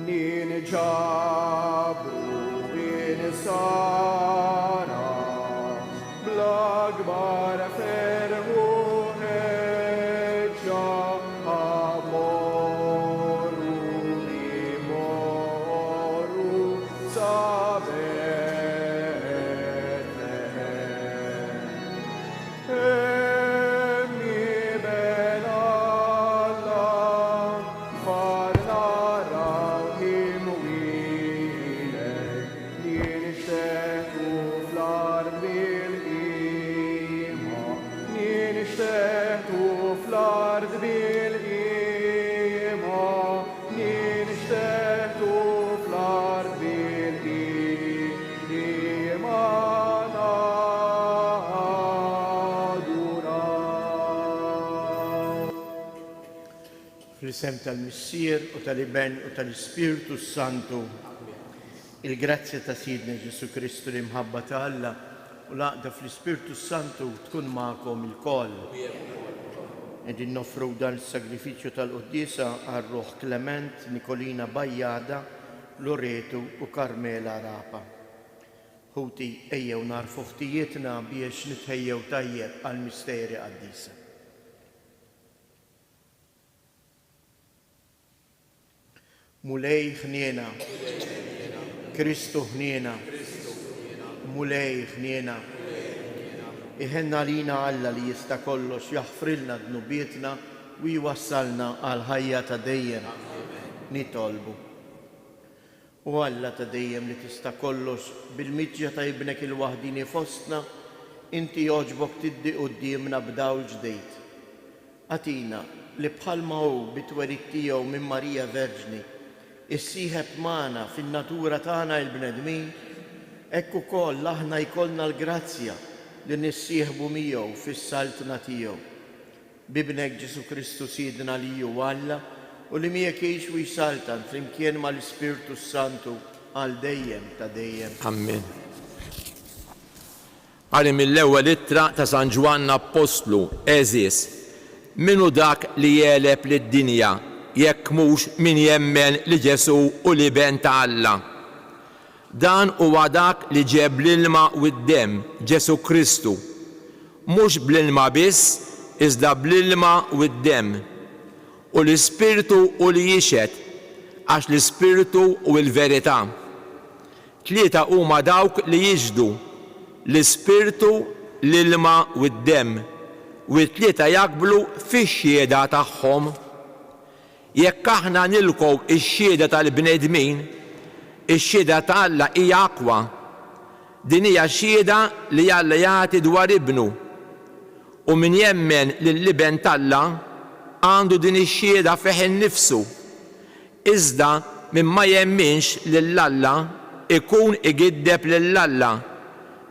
nien ġabru in sara blagbar ferħu ħeġġa amoru li moru sabet emmi ben Allah farna rahim wilek nien ixteħu fl-ard bil-qima nien ixteħu fl-ard bil-qima nien ixteħu fl-ard bil-qima naduraw. Fl-isem tal-Missier u tal-Iben u tal-Ispiritu Santu, il-grazzja ta' Sidna Ġesu Kristu li mħabba ta' Alla u laqda fl-Ispiritu Santu tkun ma'kom il-koll. Edin nofru dan il-sagrifiċju tal-Qoddisa għal-Ruħ Klement, Nikolina Bajjada, Loretu u Karmela Rapa. Ħuti ejjew narfu ħtijietna biex nitħejjew tajjeb għal-misteri qaddisa. Mulej ħniena, Kristu ħniena, mulej ħniena. Iħenna lina Alla li jista' kollox jaħfrilna dnubietna u jwassalna għal ħajja ta' dejjem nitolbu. U Alla ta' dejjem li tista' kollox bil-miġġa ta' ibnek il-waħdini fostna, inti joġbok tiddi qudiemna b'dawl ġdejt. Atina li bħalma hu bit-twerid tiegħu minn Marija Verġni issieħeb magħna fin-natura tagħna l-bnedmin, hekk ukoll aħna jkollna l-grazzja li nissieħbu miegħu fis-saltna tiegħu. Bibnek Ġesu Kristu Sidna li hu Alla u li miegħek jgħix u jsaltan flimkien mal-Ispiritu Santu għal dejjem ta' dejjem. Amen. Għali mill-ewwel ittra ta' San Ġwanna Apostlu, eżis, minu dak li jeleb lid-dinja jekk mhux min jemmen li Ġesu u l-Iben ta' Alla. Dan huwa dak li ġeb l-ilma u d-dem, Ġesu Kristu, mhux bl-ilma biss, iżda bl-ilma u d-dem. U l-Ispiritu u li jixed, għax l-Ispiritu u l-verità. Tlieta huma dawk li jiġdu, l-Ispiritu, l-ilma u d-dem, u t-tlieta jaqblu fix-xhieda tagħhom. Jekk aħna nilqgħu x-xhieda tal-bnedmin, ix-xhieda ta' Alla hija aqwa. Din hija xhieda li Alla jagħti dwar ibnu. U min jemmen lill-Iben t'Alla għandu din ix-xhieda fih innifsu. Iżda min ma jemminx lill-Alla ikun igiddeb lill-Alla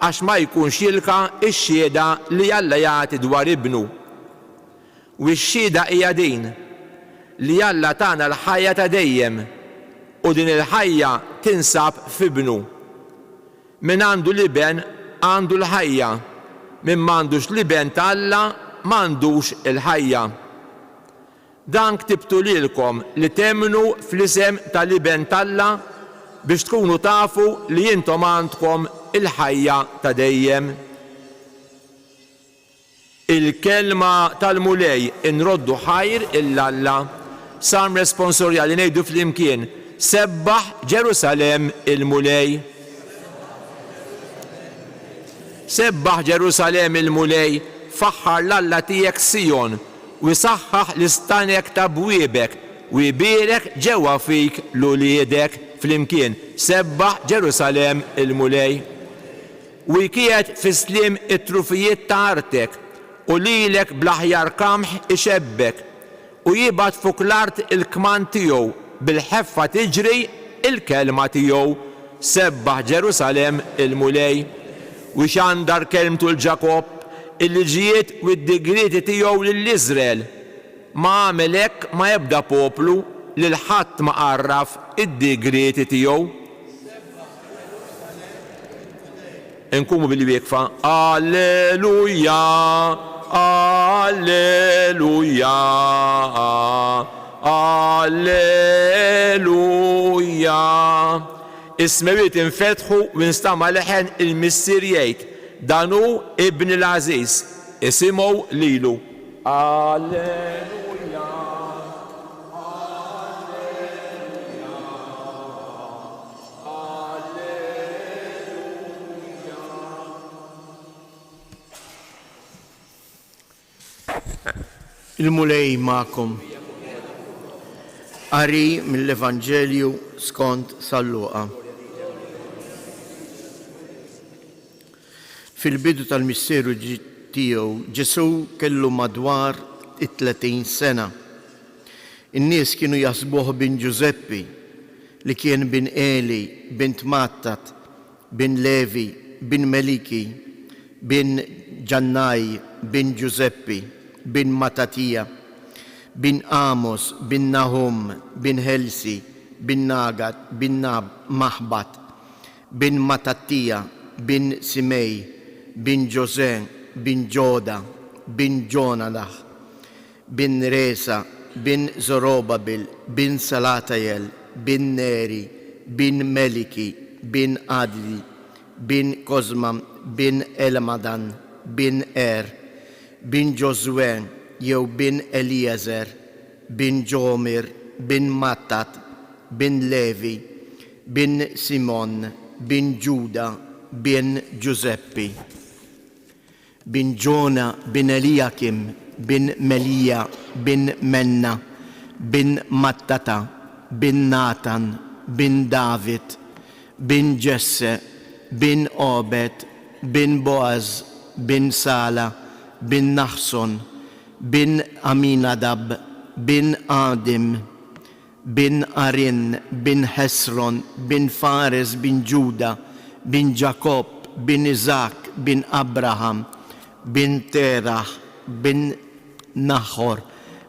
għax ma jkunx jilqa x-xhieda li Alla jagħti dwar ibnu. U x-xhieda hija din li Alla tagħna l-ħajja ta' dejjem u din il-ħajja tinsab f'ibnu. Min għandu l-Iben għandu l-ħajja, min m'għandux l-Iben ta' Alla m'għandux il-ħajja. Dan ktibtu lilkom li temnu fl-isem tal-Iben ta' Alla biex tkunu tafu li intom għandkom il-ħajja ta' dejjem. Il-kelma tal-mulej inroddu ħajr il-Alla. Sam responsorjali ngħidu flimkien, sebbaħ Ġerusalem il-mulej. Sebbaħ Ġerusalem il-mulej, faħħar l-Alla tiegħek Sijon u saħħaħ l-istanek ta' bwiebek u jbierek ġewwa fik l-uliedek flimkien. Sebbaħ Ġerusalem il-mulej. U jkiet fi-sliem it-trufijiet ta' artek u lilek bl-aħjar kamħ ixebbek u jibat fuq l-art il-kman tiegħu bil-ħeffa tiġri il-kelma tiegħu. Sebbaħ Ġerusalem il-mulej. U xandar kelmtu l-Ġakob il-liġijiet u d-digriti tiegħu lill-Iżrael. Ma għamel hekk ma ebda poplu lil ħadd ma qarraf id-digriti tiegħu. Inkumu bil-wieqfa Alleluja, Alleluja, Alleluja. Ismewit infetħu u nstama leħen il-missirijiet. Danu ibn il-Aziz. Isimu lilu. Alleluja. Il-mulej ma'kom. Qari mill-Evanġelju skont San-Luqa. Fil-bidu tal-misteru tiegħu Ġesu kellu madwar 30 sena. In-nies kienu jaħsbuh bin Giuseppi li kien bin Eli, bint Mattat, bin Levi, bin Meliki, bin Ġannaj, bin Giuseppi, bin Matatija, bin Amos, bin Nahum, bin Helsi, bin Nagat, bin Mahbat, bin Matatija, bin Simej, bin Jose, bin Joda, bin Jonadah, bin Resa, bin Zorobabil, bin Salatayel, bin Neri, bin Meliki, bin Adli, bin Kozmam, bin Elmadan, bin bin Josue, jew bin Eliezer, bin Jomir, bin Mattat, bin Levi, bin Simon, bin Giuda, bin Giuseppi, bin Jona, bin Eliakim, bin Melija, bin Menna, bin Mattata, bin Natan, bin David, bin Jesse, bin Obed, bin Boaz, bin Sala, bin Nahson, bin Aminadab, bin Adim, bin Arin, bin Hesron, bin Fares, bin Juda, bin Jacob, bin Isaac, bin Abraham, bin Terah, bin Nahor,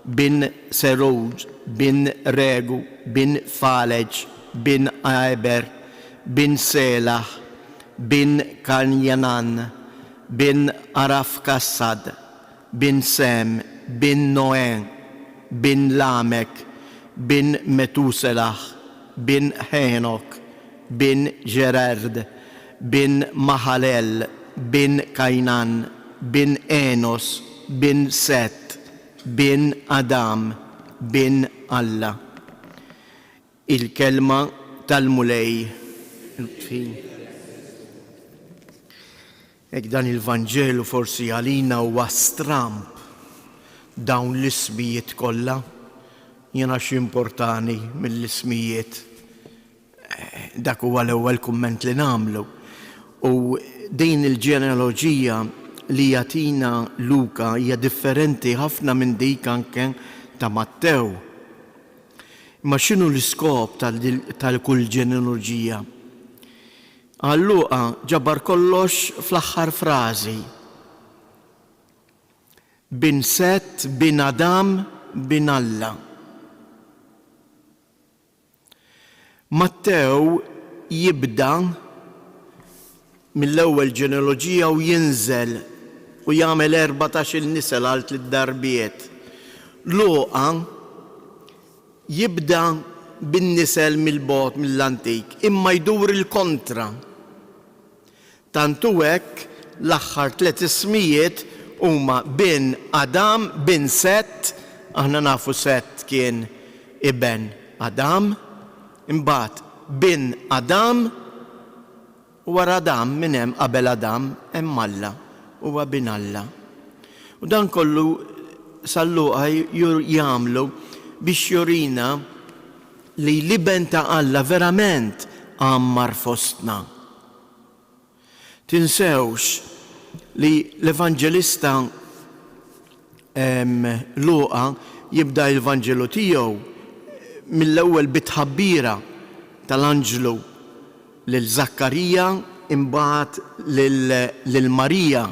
bin Seruj, bin Regu, bin Falej, bin Eber, bin Selah, bin Kanyanan, bin Arafkassad, bin Sem, bin Noé, bin Lamek, bin Metuselah, bin Henok, bin Gerard, bin Mahalel, bin Kainan, bin Enos, bin Set, bin Adam, bin Allah. Il-kelma tal-mulej. Ek dan il-Vanġelu forsi għalina huwa stramp dawn l-ismijiet kollha, jiena x'importani mill-ismijiet. Dak huwa l-ewwel kumment li nagħmlu. U din il-ġenealoġija li jagħtina Luka hija differenti ħafna minn dik anke ta' Mattew. Ma x'inhu l-iskop tal-kull ġenealoġija? Luqa ġabar kollox fl-aħħar frażi. Bin Set, bin Adam, bin Alla. Mattew jibda mill-ewwel ġenealoġija u jinżel u jagħmel 14 nisel għal 3 darbiet. Luqa jibda bin-nisel mill-bogħod mill-antik, imma jdur il-kontra. Tantu hekk l-aħħar 3 ismijiet huma bin Adam, bin Set, aħna nafu Set kien iben Adam, imbagħad bin Adam, u wara Adam minn hemm qabel Adam hemm Alla, huwa bin Alla. U dan kollu San-Luqa jagħmlu biex jurina li l-iben ta' Alla verament għammar fostna. Tinsewx li l-Evanġelista Luqa jibda l-Evanġelu tiegħu mill-ewwel bitħabbira tal-Anġlu lil Zakkarija imbagħad lil Marija.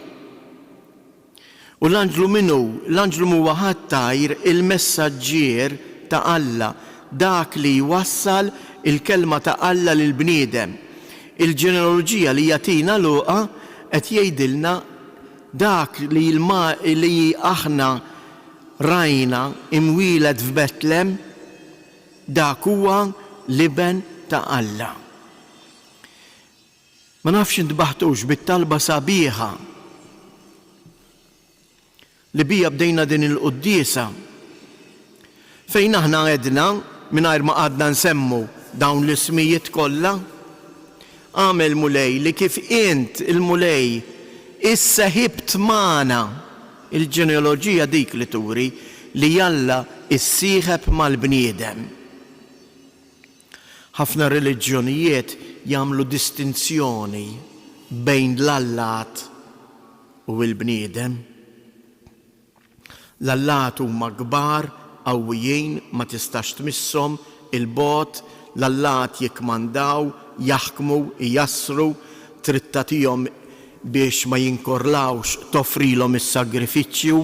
U l-Anġlu minnu? L-Anġlu huwa ħattajr il-messaġġier ta' Alla, dak li jwassal il-kelma ta' Alla lil bniedem. Il-ġenealoġija li jagħtina Luqa qed jgħidilna dak li aħna rajna imwieled f'Betlem dak huwa liben ta' Alla. Ma nafx intbaħtux bit-talba sabiħa li bija bdejna din il-quddiesa fejn aħna għedna mingħajr ma qadna nsemmu dawn l-ismijiet kollha. Għamel Mulej li kif int il-Mulej issa ħibt magħna il-ġenealoġija dik li turi li Alla issieħeb mal-bniedem. Ħafna reliġjonijiet jagħmlu distinzjoni bejn l-Allat u l-bniedem. L-Allat huma kbar, qawwijin, ma tistax tmisshom il-bot, l-Allat jikkmandaw, jaħkmu, jassru, trid tagħtihom biex ma jinkorlawx toffrilhom is-sagrifiċċju.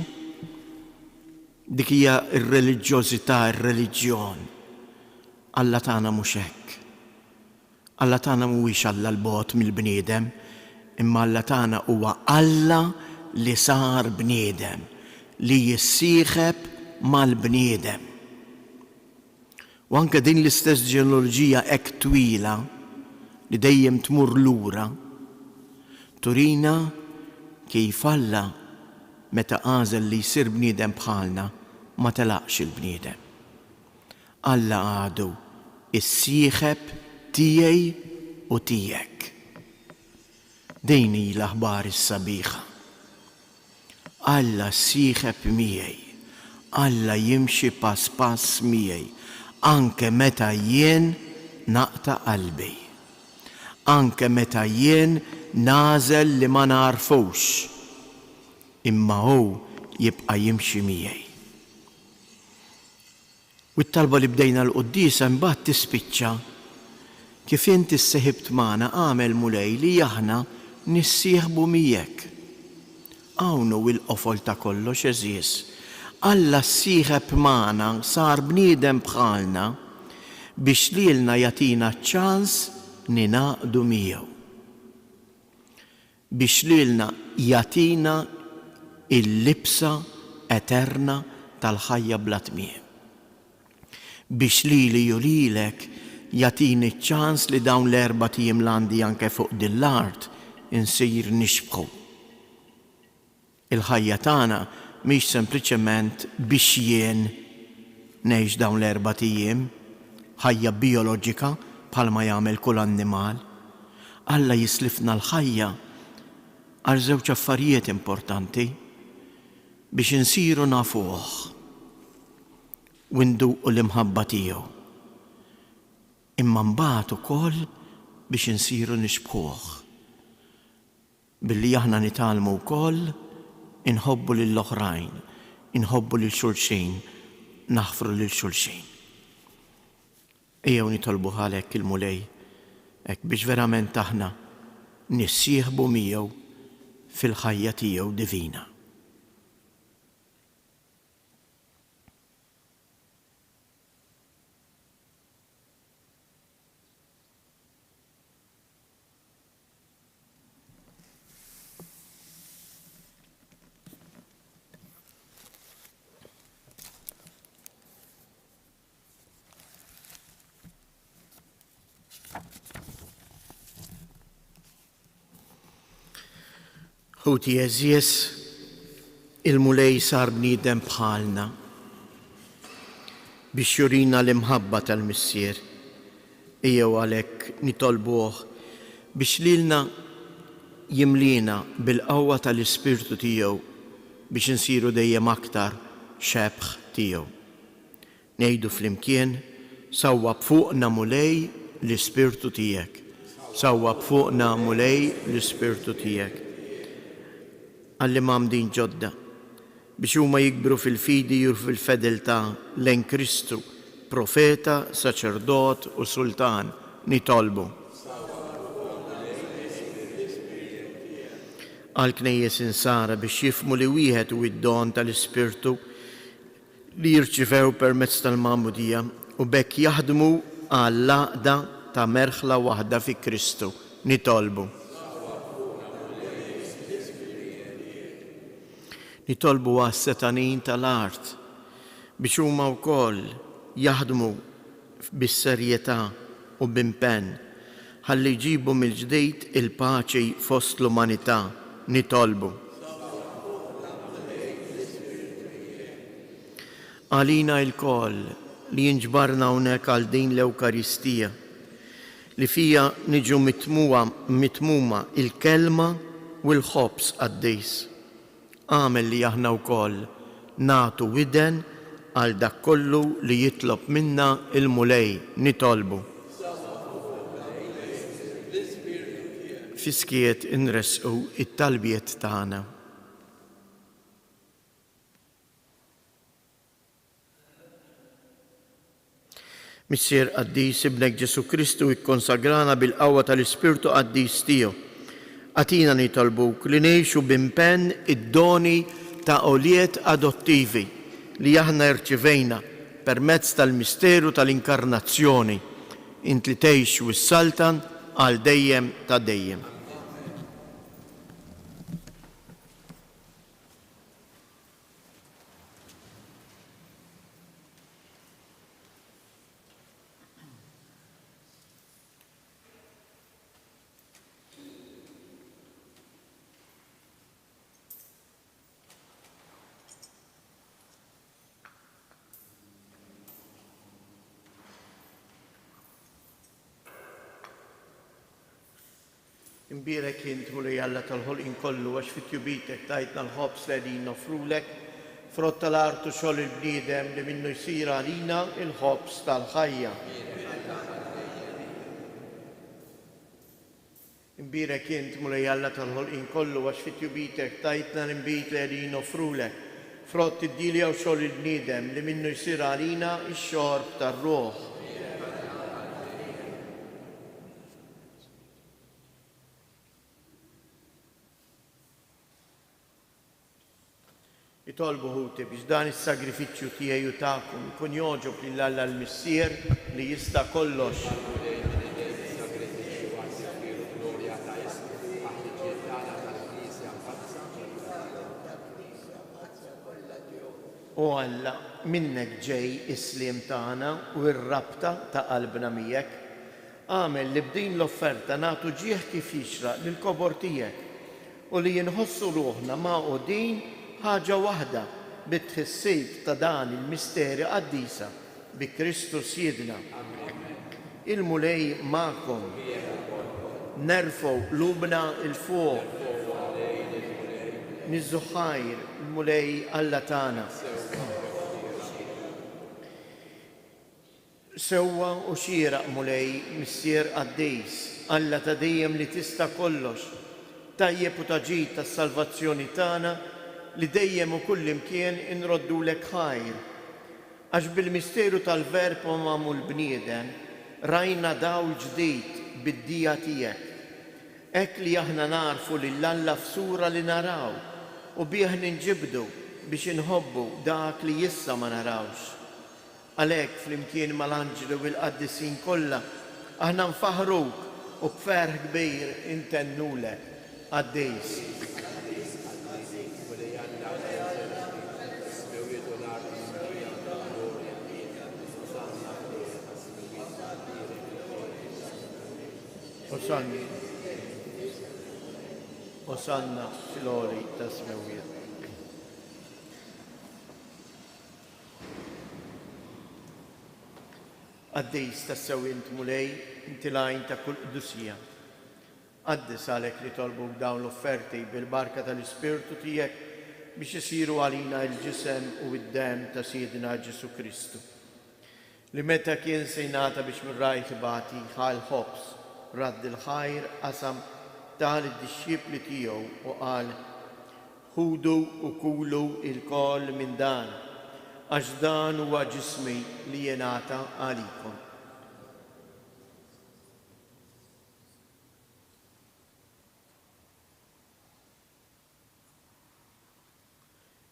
Dik hija r-reliġjożità, ir-reliġjon. Alla tagħna mhux hekk. Alla tagħna mhuwiex Alla l-bogħod mill-bniedem, imma Alla tagħna huwa Alla li sar bniedem, li jissieħeb mal-bniedem. U anke din l-istess ġenealoġija hekk twila li dejjem tmur lura turina kif Alla meta għażel li jsir bniedem bħalna ma telaqx il-bniedem. Alla għadu issieħeb tiegħi u tiegħek. Din hi l-aħbar is-sabiħa. Alla ssieħeb miegħi, Alla jimxi pass pass miegħi, anke meta jien naqta' qalbi. Anke meta jien nażel li ma narfux, imma hu jibqa' jimxi miegħi. U t-talba li bdejna l-quddiesa mbagħad tispiċċa kif inti sseħibt magħna għamel Mulej li aħna nissieħbu miegħek. Hawn hu l-qofol ta' kollox eżies. Alla ssieħeb magħna sar bniedem bħalna biex lilna jagħtina ċans ninaqdu miegħu. Biex lilna jagħtina il-libsa eterna tal-ħajja bla tmiem. Biex lili u lilek jagħtini ċans li dawn l-4 tiem l-għandi anke fuq din l-art insir nixbħu. Il-ħajja tagħna mhix sempliċement biex jien ngħix dawn l-4 tiem, ħajja bioloġika bħalma jagħmel kull annimal. Alla jislifna l-ħajja għal żewġ affarijiet importanti biex insiru nafuh u nduqqu l-imħabba tiegħu. Imma mbagħad ukoll biex insiru nixbħuh. Billi aħna nitgħallmu wkoll inħobbu lill-oħrajn, inħobbu lil xulxin, naħfru lil xulxin. Ejjew nitolbu għalhekk il-Mulej hekk biex verament aħna nissieħbu miegħu fil-ħajja tiegħu divina. Ħuti eżies il-Mulej sar bniedem bħalna biex jurina l-imħabba tal-Missier. Ejjew għalhekk nitolbuh biex lilna jimlina bil-qawwa tal-Ispirtu tiegħu biex insiru dejjem aktar xebħ tiegħu. Ngħidu flimkien sawwab fuqna Mulej l-Ispirtu tiegħek. Sawwab fuqna Mulej l-Ispirtu tiegħek. Għall-imam din ġodda biex huma jikbru fil-fidi u fil-fedeltà lejn Kristu, profeta, saċerdot u sultan nitolbu. Għal-knejjes insara biex jifmu li wieħed u id-don tal-Ispirtu li jirċivew permezz tal-Magħmudija u bekk jaħdmu għall-għaqda ta' merħla waħda fi Kristu nitolbu. Nitolbu għas-setanin tal-art biex huma wkoll jaħdmu bis-serjetà u b'impenn ħalli jġibu mill-ġdid il-paċi fost l-umanità nitolbu. Għalina l-koll li jinġbarna hawnhekk għal din l-Ewkaristija li fija niġu mitmuma il-kelma u l-ħobs għad-dejs. Għamel li aħna wkoll nagħtu widen għal dak kollu li jitlob minna il-mulej nitolbu. Fiskiet inresqu it-talbiet tagħna. Missier Qaddis ibnek Ġesu Kristu ikkonsagrana bil-qawwa tal-Ispirtu Qaddis tiegħu. Għatina nitolbuk li ngħixu b'impenn id-doni ta' għoljiet adottivi li aħna rċivejna permezz tal-misteru tal-inkarnazzjoni. Int li tgħix wis-saltan għal dejjem ta' dejjem. Imbierek jintmu li Alla tal-ħolqien kollu għax fit-tjubitek tajtna l-ħobs li għedin nofrulek, frott tal-artu xogħol il-bniedem li minnu jsir għalina il-ħobs tal-ħajja. Imbierek jintmu li Alla tal-ħolqien kollu għax fit-tjubitek tajtna l-imbit li għedin nofrulek, frott id-dilja u xogħol il-bniedem li minnu jsir għalina ix-xorb tar-ruħ. Itolbu ħuti biex dan is-sagrifiċċju tiegħi u tagħkom ikun jogħġob lil Alla l-Missier li jista' kollox. U Alla minnek ġej is-sliem tagħna u r-rabta ta' qalbna miegħek. Għamel li b'din l-offerta nagħtu ġieħ kif jixraq lill-kobor tiegħek u li jinħossu ruħna ma' din ħaġa waħda bit-tħissib ta' dan il-misteri qaddisa bi Kristus Siedna. Il-mulej ma'kom, nerfgħu qlubna il-fuq, niżżu ħajr il-mulej Alla tagħna. Sewwa u xieraq mulej Missier Qaddis, Alla ta' dejjem li tista' kollox, tajjeb u taġid tas-salvazzjoni tagħna li dejjem u kull imkien inroddulek ħajr. Għax bil-misteru tal-verb magħmul bniedem rajna dawl ġdid bid-dija tiegħek. Hekk li aħna narfu lil Alla f'sura li naraw u bih ninġibdu biex inħobbu dak li issa ma narawx. Għalhekk flimkien mal-anġelu u l-qaddisin kollha aħna nfaħruk u b'ferħ kbir intennulek Qaddis. Osanna fil-għoli ta' smewiet. Qaddis ta' sewint mulej, inti lajn ta' kull qdusija. Qaddis għalek li tolbu dawn l-offerti bil-barka tal-Ispirtu tiegħek biex isiru għalina il-ġisem u id-dem ta' Siedna Ġesu Kristu. Li meta kien sejnata biex mirraj tibati ħal ħobs radd il-ħajr qasam tal id-disċipli tiegħu u qal ħudu u kulu il-koll minn dan għax dan huwa ġismi li jingħata għalikom.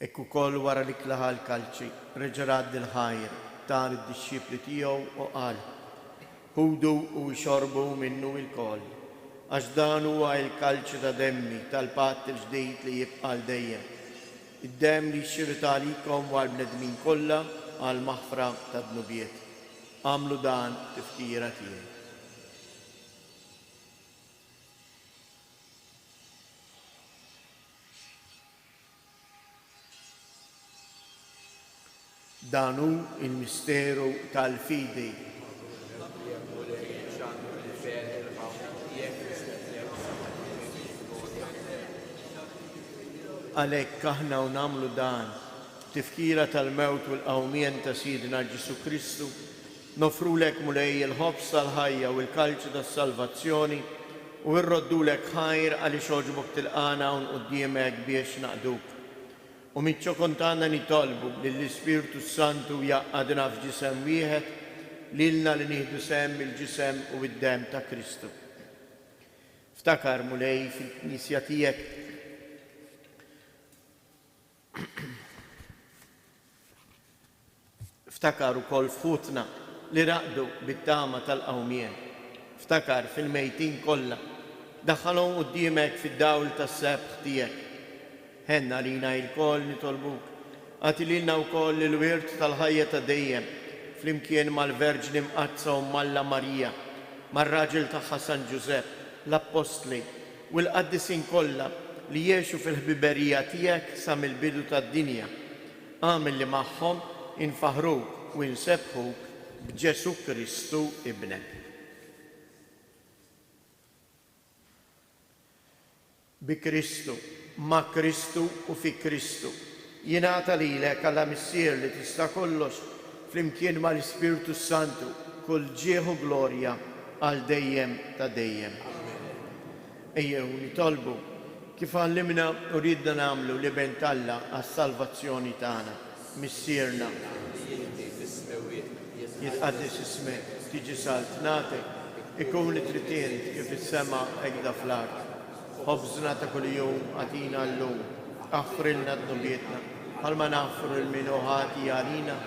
Hekk ukoll wara li klaħa l-kalċi reġa' radd il-ħajr tal id-disċipli tiegħu u qal ħudu u xorbu minnu il-koll, għax dan huwa il-kalċi ta' demmi tal-patt il-ġdid li jibqa' dejjem. Id-demm li xxirrit għalikom u għall-bnedmin kollha għall-maħfra tad-dnubiet. għamlu dan tifkira tiegħi. Dan hu il-misteru tal-fidi. Għalhekk aħna u nagħmlu dan tifkira tal-mewt u l-qawmien ta' Sidna Ġesu Kristu, nofrulek mulej il-ħobs tal-ħajja u l-kalċu tas-salvazzjoni u rroddulek ħajr għaliex oġbok tilqana hawn quddiemek biex naqduk. U mitxo kontana nitolbu lill-Ispirtu Santu jaqadna f'ġisem wieħed lilna li nieħdu sem il-ġisem u id-dem ta' Kristu. Ftakar mulej fil-Knisja tiegħek ftakar ukoll f'ħutna li raqdu bit-tama tal-qawmien. Ftakar fil-mejtin kollha. Daħħalhom quddiemek fid-dawl tas-sebħ tiegħek. Ħenna lina l-koll nitolbuk. Għati lilna wkoll il-wirt tal-ħajja ta' dejjem flimkien mal-Verġni Mqazza u Malla Marija, mar-raġel tagħha San Ġusepp, l-Apostli u l-qaddisin kollha li jgħixu fil-ħbiberija tiegħek sa mill-bidu tad-dinja. Għamil li magħhom infaħruk u nsebħuk b'Ġesu Kristu ibnek. Bi Kristu, ma' Kristu u fi Kristu. Jingħata lilek għalla missier li tista' kollox flimkien mal-Ispirtu Santu kull ġieħu glorja għal dejjem ta' dejjem. Ejjew nitolbu kif għallimna u ridna nagħmlu li bent Alla għas-salvazzjoni tagħna. Missierna jitqaddis ismek, tiġi salt nagħtek, ikun tritient kif is-sema hekk fl-art. Ħobżna ta' kuljum għatina llum, aħfrilna d-nubietna, bħalma naħfru l-minu ħati għalina,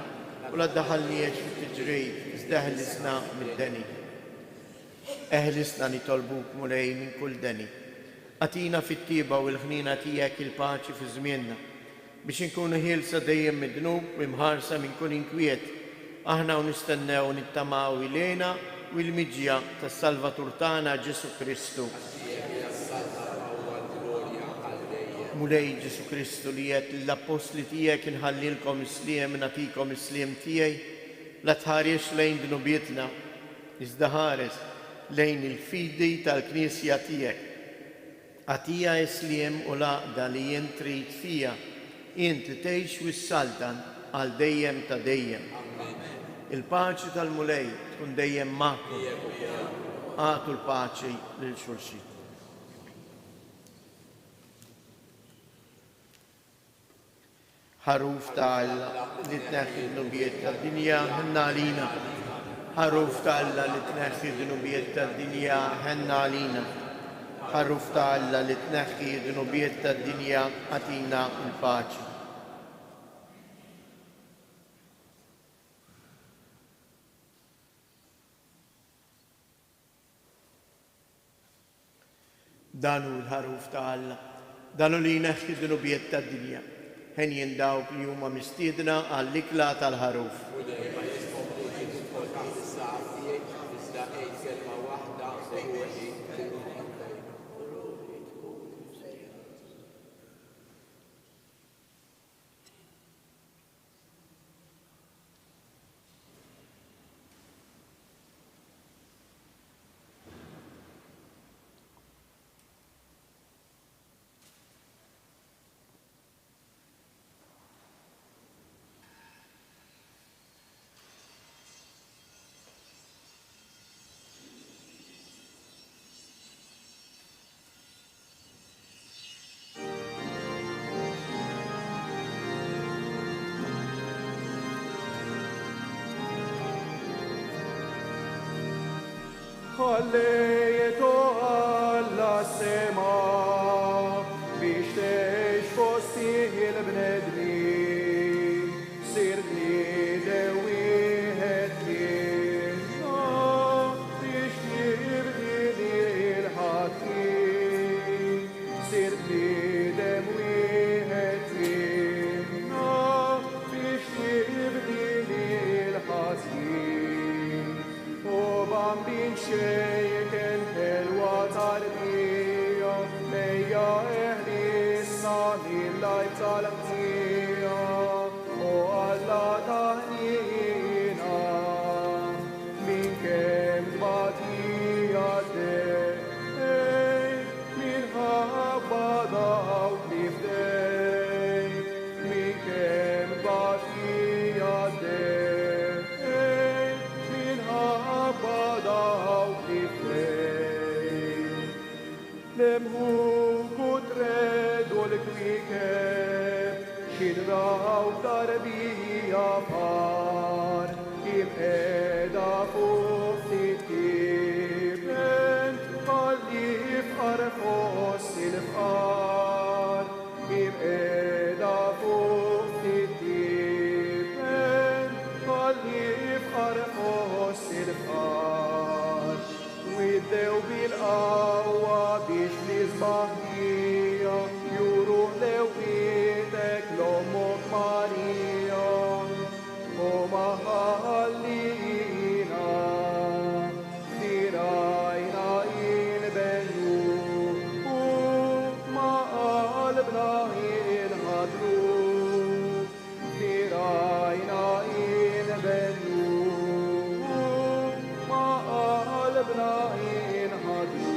u la ddaħħalniex fit-tiġrid, iżdeħlisna mid-deni. Eħlisna nitolbuk mulej minn kull deni. Għatina fit-tiba u l-ħnina tiegħek il-paċi fi żmienna, biex inkunu ħielsa dejjem mid-dnub u imħarsa minn kull inkwiet. Aħna u nistennew nittamaw ilejna u l-miġja tas-Salvatur tagħna Ġesu Kristu. Mulej Ġesu Kristu li qed l-apostli tiegħek inħallilkom isliem nagħtikom isliem tiegħi, la tħares lejn dnubietna, iżda ħares lejn il-fidi tal-Knisja tiegħek. Għatija isliem u laqda li jien trid fija, inti tgħix wis-saltan għal dejjem ta' dejjem. Il-paċi tal-mulej tkun dejjem magħkom. Għatu l-paċi lil xulxin. Ħaruf ta' Alla li tneħħi d-nubiet tad-dinja ħenna għalina. Ħaruf ta' Alla li tneħħi d-nubiet tad-dinja ħenna għalina. Ħaruf ta' Alla li tneħħi d-nubiet tad-dinja għatina l-paċi. Danu l-ħaruf ta' Alla, danu li jneħħi d-nubiet tad-dinja. Ħen jindawk li huma mistiedna għall-ikla tal-ħaruf. ħallejtu Alla sema biex tgħix fostih il-bnedmin, sir bniedem wieħed jiena biex jibni il-ħaddiem, sir bniedem wieħed jiena biex jibni il-ħaddiem. Semhu kutredul kviket, Shirraw darbija par, Im eda fuq tittiben, Kallif arfos il-far, Im eda fuq tittiben, Kallif arfos il-far. Widdew bil-qawwa biex nizbaħnija, Juruq lewietek l-Ommok Marija, U maħallina, Dirajna il-bennu, U ma qalbna il-ħadru, Dirajna il-bennu, U ma qalbna il-ħadru.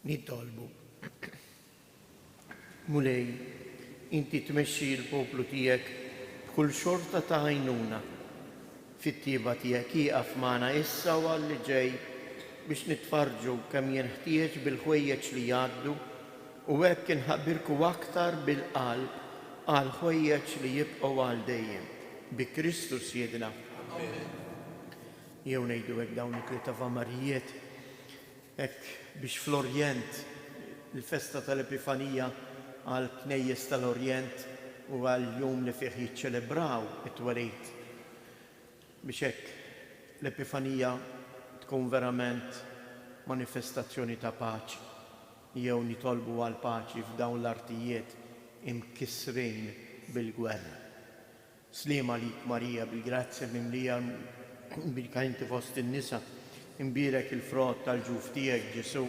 Nitolbu. Mulej, inti tmexxi l-poplu tiegħek b'kull xorta ta' għajnuna. Fit-tieba tiegħek jieqaf magħna issa u għalli ġej biex nitfarġu kemm jenħtieġ bil-ħwejjeġ li jgħaddu u hekk inħabbirku aktar bil-qalb għal ħwejjeġ li jibqgħu għal dejjem. Bi Kristus Siedna. Jew ngħidu hekk dawn it-tlieta Famarijiet hekk biex fl-Orjent il-festa tal-Epifanija għal knejjes tal-Orjent u għal jum li fih jiċċelebraw it-twelid. Biex hekk l-Epifanija tkun verament manifestazzjoni ta' paċi. Jew nitolbu għal paċi f'dawn l-artijiet imkisrin bil-gwerra. Slima lik Marija bil-grazzja mimlija bil-ka inti fost in-nisa, imbirek il-frott tal-ġuf tiegħek Ġesu.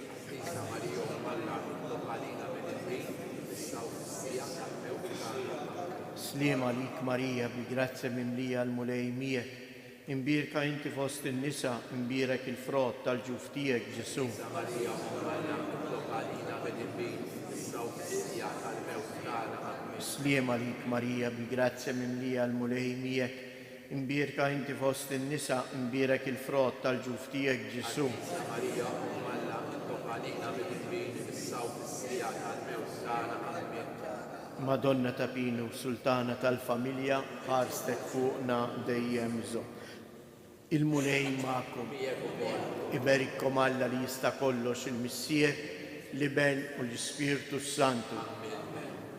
Slima lik Marija bil-grazzja mimlija l-mulej miegħek, imbirka inti fost in-nisa, imbirek il-frott tal-ġuf tiegħek Ġesu. Slima lik Marija bil-grazzja mimlija l-mulej miegħek, imbirka inti fost in-nisa, imbirek il-frott tal-ġuf tiegħek Ġesu. Madonna ta' Pinu, Sultana tal-Familja, ħarstek fuqna dejjem żomm. Il-mulej magħkom, iberikkom Alla li jista' kollox il-Missier, l-Iben u l-Ispirtu Santu.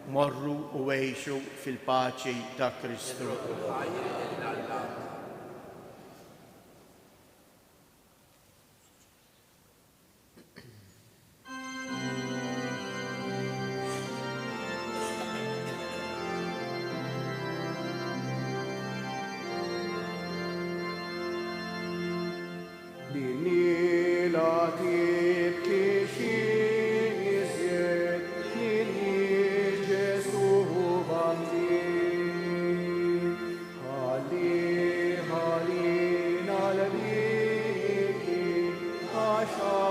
Morru u għejxu fil-paċi ta' Kristu. عشر